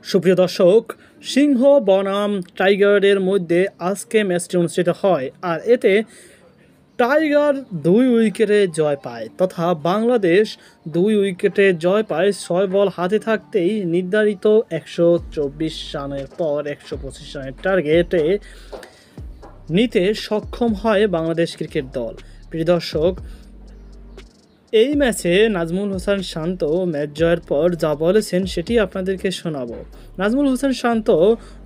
সুপ্রিয় দর্শক, সিংহ বনাম টাইগারের মধ্যে আজকে ম্যাচটি অনুষ্ঠিত হয় আর এতে টাইগার ২ উইকেটে জয় পায় তথা বাংলাদেশ ২ উইকেটে জয় পায় ৬ বল হাতে থাকতেই নির্ধারিত ১২৪ রানের পর ১২৫ রানের টার্গেটে নিতে সক্ষম হয় বাংলাদেশ ক্রিকেট দল। প্রিয় দর্শক, এই ম্যাচে নাজমুল হোসেন শান্ত ম্যাচ জয়ের পর যা বলেছেন সেটি আপনাদেরকে শোনাবো। নাজমুল হোসেন শান্ত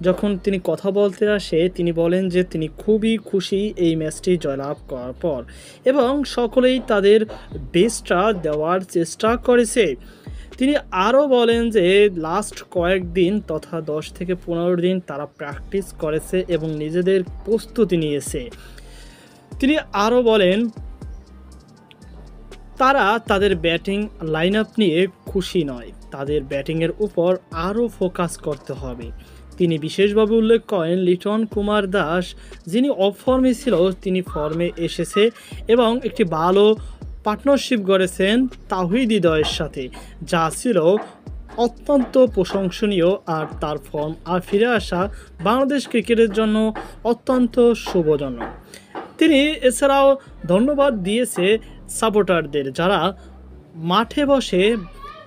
যখন তিনি কথা বলতে আসে তিনি বলেন যে তিনি খুবই খুশি এই ম্যাচটি জয়লাভ করার পর এবং সকলেই তাদের বেস্টটা দেওয়ার চেষ্টা করেছে। তিনি আরও বলেন যে লাস্ট কয়েকদিন তথা ১০ থেকে ১৫ দিন তারা প্র্যাকটিস করেছে এবং নিজেদের প্রস্তুতি নিয়েছে। তিনি আরও বলেন তারা তাদের ব্যাটিং লাইন আপ নিয়ে খুশি নয়, তাদের ব্যাটিংয়ের উপর আরও ফোকাস করতে হবে। তিনি বিশেষভাবে উল্লেখ করেন লিটন কুমার দাস যিনি অফ ফর্মে ছিল তিনি ফর্মে এসেছে এবং একটি ভালো পার্টনারশিপ গড়েছেন তাওহিদ হৃদয়ের সাথে, যা ছিল অত্যন্ত প্রশংসনীয়। আর তার ফর্ম আর ফিরে আসা বাংলাদেশ ক্রিকেটের জন্য অত্যন্ত শুভজনক। তিনি এছাড়াও ধন্যবাদ দিয়েছে সাপোর্টারদের যারা মাঠে বসে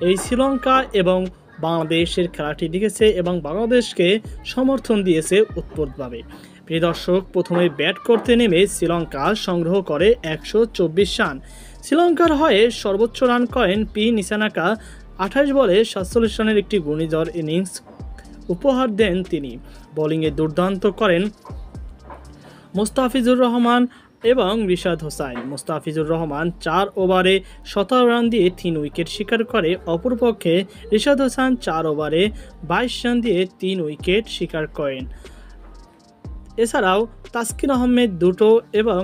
এই শ্রীলঙ্কা এবং বাংলাদেশের খেলাটি দেখেছে এবং বাংলাদেশকে সমর্থন দিয়েছে উৎপোতভাবে। প্রিয় দর্শক, প্রথমে ব্যাট করতে নেমে শ্রীলঙ্কা সংগ্রহ করে ১২৪ রান। শ্রীলঙ্কার হয়ে সর্বোচ্চ রান করেন পি নিশানাকা। ২৮ বলে ৪৭ রানের একটি ঘূর্ণিঝড় ইনিংস উপহার দেন তিনি। বোলিংয়ে দুর্দান্ত করেন মোস্তাফিজুর রহমান এবং রিশাদ হোসাইন। মোস্তাফিজুর রহমান ৪ ওভারে ১৭ রান দিয়ে ৩ উইকেট শিকার করে, অপরপক্ষে রিশাদ হোসাইন ৪ ওভারে ২২ রান দিয়ে ৩ উইকেট শিকার করেন। এছাড়াও তাসকিন আহমেদ ২টো এবং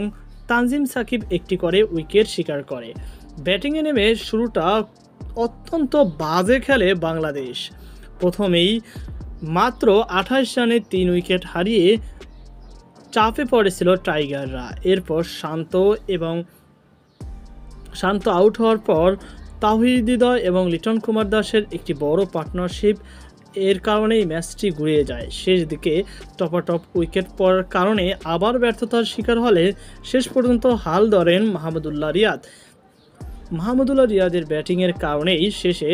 তানজিম সাকিব ১টি করে উইকেট শিকার করে। ব্যাটিংয়ে নেমে শুরুটা অত্যন্ত বাজে খেলে বাংলাদেশ। প্রথমেই মাত্র ২৮ রানে ৩ উইকেট হারিয়ে চাপে পড়েছিল টাইগাররা। এরপর শান্ত আউট হওয়ার পর তাওহিদ হৃদয় এবং লিটন কুমার দাসের একটি বড় পার্টনারশিপ এর কারণেই ম্যাচটি ঘুরিয়ে যায়। শেষ দিকে টপাটপ উইকেট পড়ার কারণে আবার ব্যর্থতার শিকার হলে শেষ পর্যন্ত হাল ধরেন মাহমুদুল্লাহ রিয়াদ। মাহমুদুল্লাহ রিয়াদের ব্যাটিংয়ের কারণেই শেষে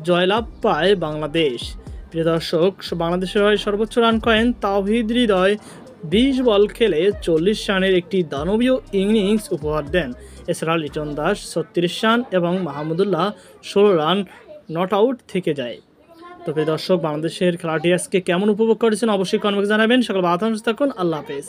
জয়লাভ পায় বাংলাদেশ। প্রিয় দর্শক, বাংলাদেশের হয়ে সর্বোচ্চ রান করেন তাওহিদ হৃদয়। ২০ বল খেলে ৪০ রানের একটি দানবীয় ইনিংস উপহার দেন। এছাড়া লিটন দাস ৩৬ রান এবং মাহমুদুল্লাহ ১৬ রান নট আউট থেকে যায়। তো প্রিয় দর্শক, বাংলাদেশের খেলাটি আজকে কেমন উপভোগ করেছেন অবশ্যই কমেন্টে জানাবেন। সকল ভালো থাকুন, আল্লাহ হাফেজ।